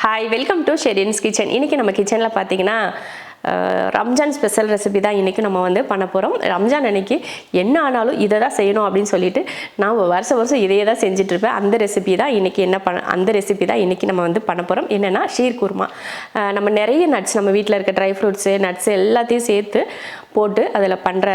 Hi, welcome to Sherin's kitchen. இன்றைக்கி நம்ம கிச்சனில் பார்த்தீங்கன்னா ரம்ஜான் ஸ்பெஷல் ரெசிபி தான் இன்றைக்கி நம்ம வந்து பண்ண போகிறோம். ரம்ஜான் அன்னைக்கு என்ன ஆனாலும் இதை தான் செய்யணும் அப்படின்னு சொல்லிட்டு நான் வருஷம் இதையே தான் செஞ்சிட்ருப்பேன். அந்த ரெசிபி தான் இன்றைக்கி நம்ம வந்து பண்ண போகிறோம். என்னென்னா ஷீர் குருமா. நம்ம நிறைய நட்ஸ், நம்ம வீட்டில் இருக்க ட்ரை ஃப்ரூட்ஸு நட்ஸு எல்லாத்தையும் சேர்த்து போட்டு அதில் பண்ணுற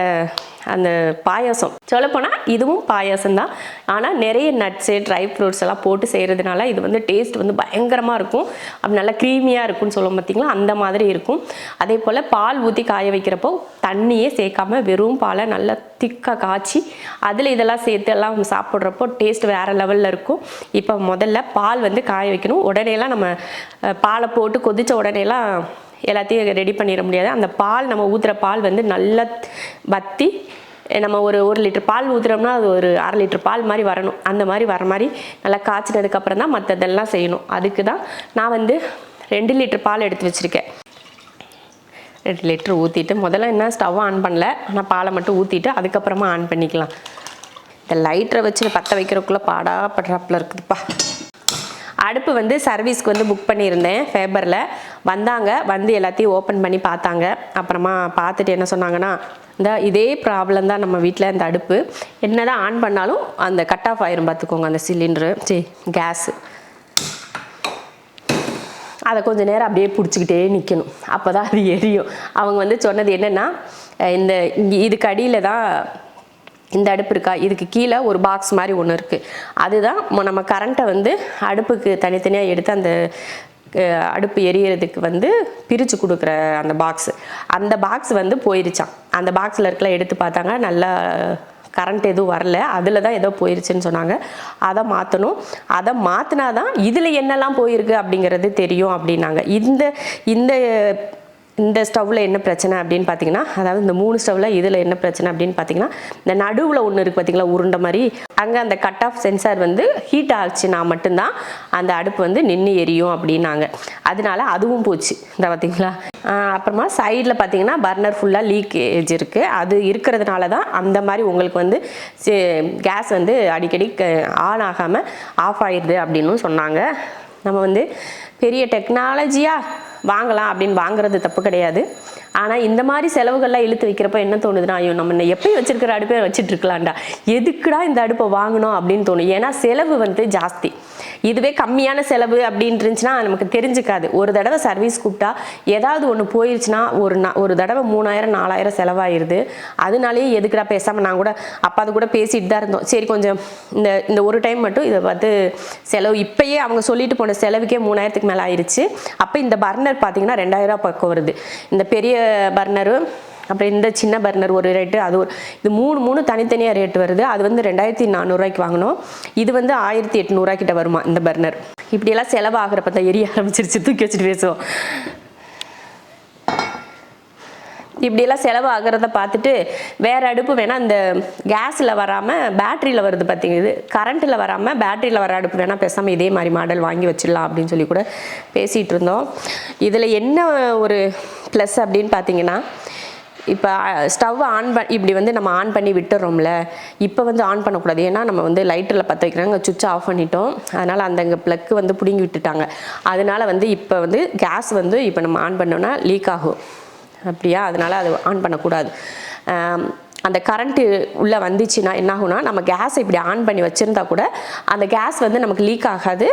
அந்த பாயாசம். சொல்லப்போனால் இதுவும் பாயாசம் தான், ஆனால் நிறைய நட்ஸு ட்ரை ஃப்ரூட்ஸ் எல்லாம் போட்டு செய்கிறதுனால இது வந்து டேஸ்ட் வந்து பயங்கரமாக இருக்கும். அப்படி நல்லா க்ரீமியாக இருக்கும்னு சொல்லுவோம் பார்த்திங்களா, அந்த மாதிரி இருக்கும். அதே போல் பால் ஊற்றி காய வைக்கிறப்போ தண்ணியே சேர்க்காம வெறும் பாலை நல்லா திக்காக காய்ச்சி அதில் இதெல்லாம் சேர்த்து எல்லாம் சாப்பிட்றப்போ டேஸ்ட் வேறு லெவலில் இருக்கும். இப்போ முதல்ல பால் வந்து காய வைக்கணும். உடனேலாம் நம்ம பாலை போட்டு கொதித்த உடனேலாம் எல்லாத்தையும் ரெடி பண்ணிட முடியாது. அந்த பால், நம்ம ஊற்றுற பால் வந்து நல்லா வற்றி, நம்ம ஒரு லிட்டர் பால் ஊற்றுறோம்னா அது ஒரு 1/2 லிட்டர் பால் மாதிரி வரணும். அந்த மாதிரி வர மாதிரி நல்லா காய்ச்சினதுக்கப்புறம் தான் மற்றதெல்லாம் செய்யணும். அதுக்கு தான் நான் வந்து 2 லிட்டர் பால் எடுத்து வச்சுருக்கேன். 2 லிட்டர் ஊற்றிட்டு முதல்ல என்ன ஸ்டவ் ஆன் பண்ணல, ஆனால் பாலை மட்டும் ஊற்றிட்டு அதுக்கப்புறமா ஆன் பண்ணிக்கலாம். இந்த லைட்டரை வச்சு பற்ற வைக்கிறதுக்குள்ளே படுறாப்புல இருக்குதுப்பா. அடுப்பு வந்து சர்வீஸ்க்கு வந்து புக் பண்ணியிருந்தேன் ஃபேபரில். வந்து எல்லாத்தையும் ஓப்பன் பண்ணி பார்த்தாங்க. அப்புறமா பார்த்துட்டு என்ன சொன்னாங்கன்னா, இதே ப்ராப்ளம் தான் நம்ம வீட்டில். இந்த அடுப்பு என்ன தான் ஆன் பண்ணாலும் அந்த கட் ஆஃப் ஆயிரும் பார்த்துக்கோங்க. அந்த சிலிண்டரு கேஸு அதை கொஞ்சம் நேரம் அப்படியே பிடிச்சிக்கிட்டே நிற்கணும், அப்போ தான் அது எரியும். அவங்க வந்து சொன்னது என்னென்னா, இதுக்கு அடியில் தான் இந்த அடுப்பு இருக்கா, இதுக்கு கீழே ஒரு பாக்ஸ் மாதிரி ஒன்று இருக்குது. அதுதான் நம்ம கரண்ட்டை வந்து அடுப்புக்கு தனித்தனியாக எடுத்து அந்த அடுப்பு எரியறதுக்கு வந்து பிரித்து கொடுக்குற அந்த பாக்ஸ் வந்து போயிருச்சான். அந்த பாக்ஸில் இருக்கலாம் எடுத்து பார்த்தாங்க, நல்லா கரண்ட் எதுவும் வரல, அதில் தான் ஏதோ போயிருச்சுன்னு சொன்னாங்க. அதை மாற்றணும். அதை மாற்றினா தான் இதில் என்னெல்லாம் போயிருக்கு அப்படிங்கிறது தெரியும் அப்படின்னாங்க. இந்த ஸ்டவ்வில் என்ன பிரச்சனை அப்படின்னு பார்த்தீங்கன்னா, அதாவது இந்த 3 ஸ்டவ்வில் இதில் என்ன பிரச்சனை அப்படின்னு பார்த்தீங்கன்னா, இந்த நடுவில் ஒன்று இருக்குது பார்த்தீங்களா, உருண்டை மாதிரி, அங்கே அந்த கட் ஆஃப் சென்சார் வந்து ஹீட் ஆச்சுன்னா மட்டும்தான் அந்த அடுப்பு வந்து நின்று எரியும் அப்படின்னாங்க. அதனால அதுவும் போச்சு. இந்த பார்த்தீங்களா. அப்புறமா சைடில் பார்த்தீங்கன்னா பர்னர் ஃபுல்லாக லீக்கேஜ் இருக்குது. அது இருக்கிறதுனால தான் அந்த மாதிரி உங்களுக்கு வந்து கேஸ் வந்து அடிக்கடி ஆன் ஆகாமல் ஆஃப் ஆயிடுது அப்படின்னு சொன்னாங்க. நம்ம வந்து பெரிய டெக்னாலஜியாக வாங்கலாம் அப்படின்னு வாங்குறது தப்பு கிடையாது. ஆனால் இந்த மாதிரி செலவுகள்லாம் இழுத்து வைக்கிறப்ப என்ன தோணுதுன்னா, ஐயோ நம்ம எப்பயும் வச்சிருக்கிற அடுப்பை வச்சுட்டு இருக்கலாம்டா, எதுக்குடா இந்த அடுப்பை வாங்கணும் அப்படின்னு தோணும். ஏன்னா செலவு வந்து ஜாஸ்தி. இதுவே கம்மியான செலவு அப்படின்னு இருந்துச்சுன்னா நமக்கு தெரிஞ்சுக்காது. ஒரு தடவை சர்வீஸ் கூப்பிட்டா ஏதாவது ஒன்று போயிடுச்சுன்னா ஒரு தடவை 3000-4000 செலவாயிருது. அதனாலேயே எதுக்குடா பேசாமல் நான் கூட அப்பா கூட பேசிட்டு தான் இருந்தோம். சரி கொஞ்சம் இந்த ஒரு டைம் மட்டும் இதை பார்த்து செலவு, இப்பயே அவங்க சொல்லிட்டு போன செலவுக்கே 3000க்கு மேலே ஆயிடுச்சு. அப்போ இந்த பர்னர் பார்த்தீங்கன்னா 2000 பக்கம் வருது. இந்த பெரிய பர்னரு, அப்புறம் இந்த சின்ன பர்னர் ஒரு ரேட்டு, அது இது 3 தனித்தனியாக ரேட்டு வருது. அது வந்து 2400 வாங்கினோம். இது வந்து 1800 கிட்ட வருமா இந்த பர்னர். இப்படியெல்லாம் செலவாகிறப்ப தான் எரிய ஆரம்பிச்சிருச்சு. தூக்கி வச்சுட்டு பேசுவோம். இப்படியெல்லாம் செலவு ஆகிறத பார்த்துட்டு வேறு அடுப்பு வேணால் இந்த கேஸில் வராமல் பேட்டரியில் வருது பார்த்தீங்க, இது கரண்ட்டில் வராமல் பேட்டரியில் வர அடுப்பு வேணால் பேசாமல் இதே மாதிரி மாடல் வாங்கி வச்சிடலாம் அப்படின்னு சொல்லி கூட பேசிகிட்டு இருந்தோம். இதில் என்ன ஒரு ப்ளஸ் அப்படின்னு பார்த்தீங்கன்னா, இப்போ ஸ்டவ் இப்படி வந்து நம்ம ஆன் பண்ணி விட்டுறோம்ல, இப்போ வந்து ஆன் பண்ணக்கூடாது. ஏன்னா நம்ம வந்து லைட்டரில் பற்ற வைக்கிறாங்க, சுவிட்ச் ஆஃப் பண்ணிட்டோம். அதனால் அங்கே ப்ளக்கு வந்து பிடுங்கி விட்டுட்டாங்க. அதனால் வந்து இப்போ வந்து கேஸ் வந்து இப்போ நம்ம ஆன் பண்ணோன்னா லீக் ஆகும். அப்படியா, அதனால் அது ஆன் பண்ணக்கூடாது. அந்த கரண்ட்டு உள்ளே வந்துச்சுன்னா என்ன ஆகும்னா, நம்ம கேஸை இப்படி ஆன் பண்ணி வச்சுருந்தா கூட அந்த கேஸ் வந்து நமக்கு லீக் ஆகாது.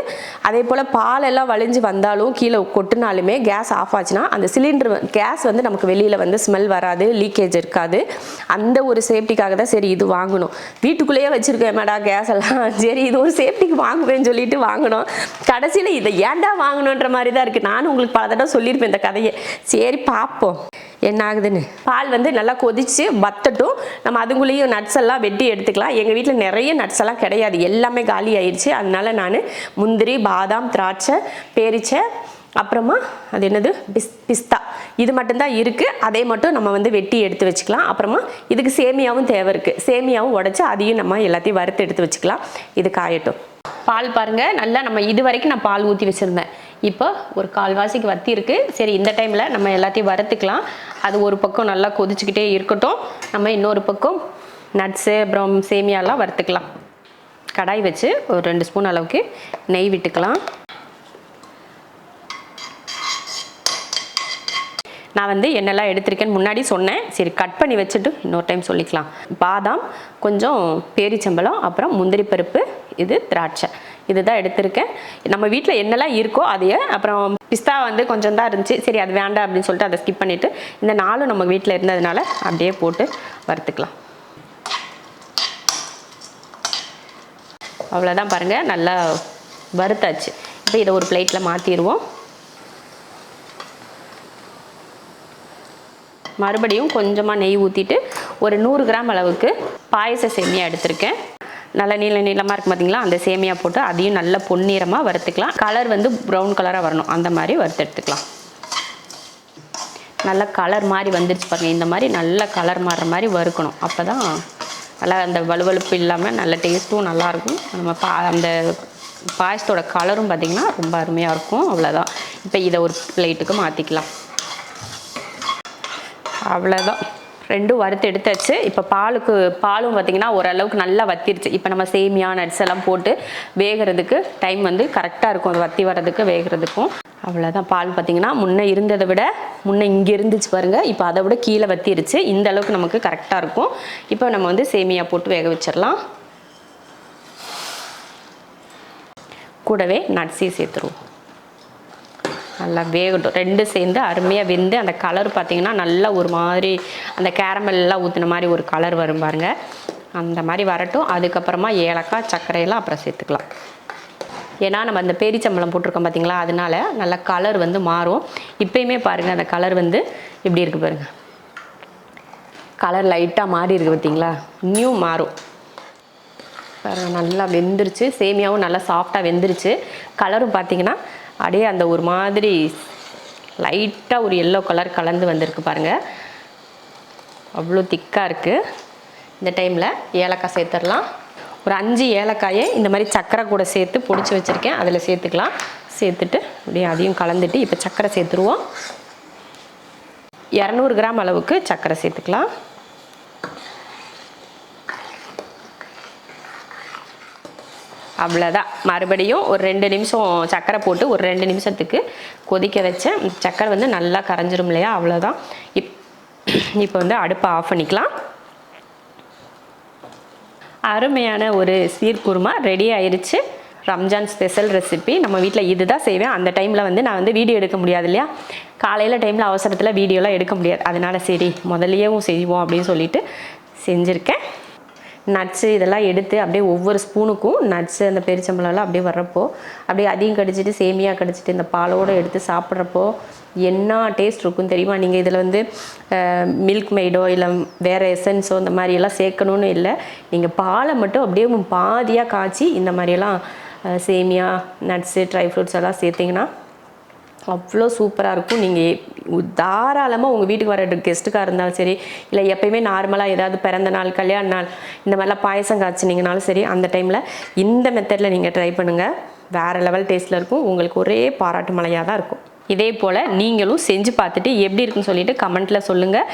அதே போல் பாலெல்லாம் வலிஞ்சு வந்தாலும் கீழே கொட்டினாலுமே கேஸ் ஆஃப் ஆச்சுன்னா அந்த சிலிண்டர் கேஸ் வந்து நமக்கு வெளியில் வந்து ஸ்மெல் வராது, லீக்கேஜ் இருக்காது. அந்த ஒரு சேஃப்டிக்காக தான் சரி இது வாங்கணும். வீட்டுக்குள்ளேயே வச்சுருக்கேன் மேடா கேஸ் எல்லாம், சரி இது ஒரு சேஃப்டிக்கு வாங்குவேன்னு சொல்லிட்டு வாங்கினோம். கடைசியில் இதை ஏன்டா வாங்கணுன்ற மாதிரி தான் இருக்குது. நானும் உங்களுக்கு பல தடவை சொல்லியிருப்பேன் இந்த கதையை. சரி பார்ப்போம் என்ன ஆகுதுன்னு. பால் வந்து நல்லா கொதிச்சு வத்தட்டும். நம்ம அதுக்குள்ளேயும் நட்ஸ் எல்லாம் வெட்டி எடுத்துக்கலாம். எங்கள் வீட்டில் நிறைய நட்ஸ் எல்லாம் கிடையாது, எல்லாமே காலி ஆயிடுச்சு. அதனால நான் முந்திரி, பாதாம், திராட்சை, பேரிச்சை, அப்புறமா அது என்னது பிஸ்தா, இது மட்டும்தான் இருக்குது. அதை மட்டும் நம்ம வந்து வெட்டி எடுத்து வச்சுக்கலாம். அப்புறமா இதுக்கு சேமியாவும் தேவை இருக்குது. சேமியாவும் உடச்சி அதையும் நம்ம எல்லாத்தையும் வறுத்து எடுத்து வச்சுக்கலாம். இது காயட்டும். பால் பாருங்கள், நல்லா நம்ம இது வரைக்கும் நான் பால் ஊற்றி வச்சுருந்தேன். இப்போ ஒரு கால்வாசிக்கு வத்தி இருக்குது. சரி இந்த டைமில் நம்ம எல்லாத்தையும் வறுத்துக்கலாம். அது ஒரு பக்கம் நல்லா கொதிச்சுக்கிட்டே இருக்கட்டும். நம்ம இன்னொரு பக்கம் நட்ஸு அப்புறம் சேமியாலாம் வறுத்துக்கலாம். கடாய் வச்சு ஒரு 2 ஸ்பூன் அளவுக்கு நெய் விட்டுக்கலாம். நான் வந்து என்னெல்லாம் எடுத்திருக்கேன்னு முன்னாடி சொன்னேன், சரி கட் பண்ணி வச்சுட்டு இன்னொரு டைம் சொல்லிக்கலாம். பாதாம், கொஞ்சம் பேரிச்சம்பழம், அப்புறம் முந்திரி பருப்பு, இது திராட்சை, இதுதான் எடுத்திருக்கேன். நம்ம வீட்டில் என்னெல்லாம் இருக்கோ அதையே, அப்புறம் பிஸ்தா வந்து கொஞ்சம் தான் இருந்துச்சு, சரி அது வேண்டாம் அப்படின்னு சொல்லிட்டு அதை ஸ்கிப் பண்ணிவிட்டு இந்த 4 நம்ம வீட்டில் இருந்ததுனால அப்படியே போட்டு வறுத்துக்கலாம். அவ்வளோதான் பாருங்கள், நல்லா வறுத்தாச்சு. இப்போ இதை ஒரு பிளேட்டில் மாற்றிடுவோம். மறுபடியும் கொஞ்சமாக நெய் ஊற்றிட்டு ஒரு 100 கிராம் அளவுக்கு பாயச சேமியா எடுத்திருக்கேன். நல்லா நீளமாக இருக்கும் பார்த்தீங்களா, அந்த சேமியா போட்டு அதையும் நல்ல பொன்னிறமாக வறுத்துக்கலாம். கலர் வந்து ப்ரௌன் கலராக வரணும், அந்த மாதிரி வறுத்து எடுத்துக்கலாம். நல்ல கலர் மாதிரி வந்துருச்சு பாருங்கள், இந்த மாதிரி நல்ல கலர் மாறுற மாதிரி வறுக்கணும். அப்போ தான் நல்லா அந்த வலுவலுப்பு இல்லாமல் நல்ல டேஸ்ட்டும் நல்லாயிருக்கும். நம்ம அந்த பாயசத்தோட கலரும் பார்த்திங்கன்னா ரொம்ப அருமையாக இருக்கும். அவ்வளோதான். இப்போ இதை ஒரு பிளேட்டுக்கு மாற்றிக்கலாம். அவ்வளோதான், 2 வறுத்து எடுத்தாச்சு. இப்போ பாலும் பார்த்திங்கன்னா ஓரளவுக்கு நல்லா வத்திருச்சு. இப்போ நம்ம சேமியா நட்ஸ் எல்லாம் போட்டு வேகிறதுக்கு டைம் வந்து கரெக்டாக இருக்கும், அது வத்தி வர்றதுக்கு வேகிறதுக்கும். அவ்வளோதான். பால் பார்த்திங்கன்னா முன்னே இருந்ததை விட முன்னே இங்கே இருந்துச்சு பாருங்கள், இப்போ அதை விட கீழே வத்திருச்சு. இந்த அளவுக்கு நமக்கு கரெக்டாக இருக்கும். இப்போ நம்ம வந்து சேமியா போட்டு வேக வச்சிடலாம். கூடவே நட்ஸையும் சேர்த்துருவோம். நல்லா வேகட்டும். 2 சேர்ந்து அருமையாக வெந்து அந்த கலர் பார்த்திங்கன்னா நல்லா ஒரு மாதிரி அந்த கேரமெல்லாம் ஊற்றின மாதிரி ஒரு கலர் வரும் பாருங்கள், அந்த மாதிரி வரட்டும். அதுக்கப்புறமா ஏலக்காய் சர்க்கரையெல்லாம் அப்புறம் சேர்த்துக்கலாம். ஏன்னா நம்ம அந்த பேரிச்சம்பழம் போட்டிருக்கோம் பார்த்திங்களா, அதனால நல்லா கலர் வந்து மாறும். இப்போயுமே பாருங்கள் அந்த கலர் வந்து இப்படி இருக்குது பாருங்கள், கலர் லைட்டாக மாறி இருக்குது பார்த்திங்களா, இன்னும் மாறும் பாருங்கள். நல்லா வெந்துருச்சு, சேமியாவும் நல்லா சாஃப்டாக வெந்துருச்சு. கலரும் பார்த்திங்கன்னா அப்படியே அந்த ஒரு மாதிரி லைட்டாக ஒரு எல்லோ கலர் கலந்து வந்திருக்கு பாருங்கள், அவ்வளோ திக்காக இருக்குது. இந்த டைமில் ஏலக்காய் சேர்த்துடலாம். ஒரு 5 ஏலக்காயை இந்த மாதிரி சர்க்கரை கூட சேர்த்து பொடிச்சு வச்சுருக்கேன், அதில் சேர்த்துக்கலாம். சேர்த்துட்டு அப்படியே அதையும் கலந்துட்டு இப்போ சர்க்கரை சேர்த்துருவோம். 200 கிராம் அளவுக்கு சர்க்கரை சேர்த்துக்கலாம். அவ்வளோதான். மறுபடியும் ஒரு 2 நிமிஷம் சர்க்கரை போட்டு ஒரு 2 நிமிஷத்துக்கு கொதிக்க வச்சேன். சர்க்கரை வந்து நல்லா கரைஞ்சிரும் இல்லையா, அவ்வளோதான். இப்போ வந்து அடுப்பை ஆஃப் பண்ணிக்கலாம். அருமையான ஒரு சீர்குருமா ரெடி ஆயிடுச்சு. Ramzan special recipe. நம்ம வீட்டில் இதுதான் செய்வேன். அந்த டைமில் வந்து நான் வந்து வீடியோ எடுக்க முடியாது இல்லையா, காலையில் டைமில் அவசரத்தில் வீடியோலாம் எடுக்க முடியாது, அதனால சரி முதல்லையும் செய்வோம் அப்படின்னு சொல்லிட்டு செஞ்சுருக்கேன். நட்ஸு இதெல்லாம் எடுத்து அப்படியே ஒவ்வொரு ஸ்பூனுக்கும் நட்ஸு அந்த பேரிச்சம்பழம்லாம் அப்படியே வர்றப்போ அப்படியே அதையும் கடிச்சிட்டு சேமியா கடிச்சிட்டு இந்த பாலோடு எடுத்து சாப்பிட்றப்போ என்ன டேஸ்ட் இருக்கும் தெரியுமா. நீங்கள் இதில் வந்து மில்க் மெய்டோ இல்லை வேறு எசன்ஸோ இந்த மாதிரியெல்லாம் சேர்க்கணுன்னு இல்லை, நீங்கள் பாலை மட்டும் அப்படியே பாதியாக காய்ச்சி இந்த மாதிரியெல்லாம் சேமியா நட்ஸு ட்ரை ஃப்ரூட்ஸ் எல்லாம் சேர்த்திங்கன்னா அவ்வளோ சூப்பராக இருக்கும். நீங்கள் தாராளமாக உங்கள் வீட்டுக்கு வர கெஸ்ட்டுக்காக இருந்தாலும் சரி, இல்லை எப்பயுமே நார்மலாக ஏதாவது பிறந்த நாள் கல்யாண நாள் இந்த மாதிரிலாம் பாயசம் காய்ச்சினீங்கனாலும் சரி, அந்த டைமில் இந்த மெத்தடில் நீங்கள் ட்ரை பண்ணுங்கள். வேறு லெவல் டேஸ்ட்டில் இருக்கும். உங்களுக்கு ஒரே பாராட்டு மழையாக தான் இருக்கும். இதே போல் நீங்களும் செஞ்சு பார்த்துட்டு எப்படி இருக்குன்னு சொல்லிட்டு கமெண்ட்டில் சொல்லுங்கள்.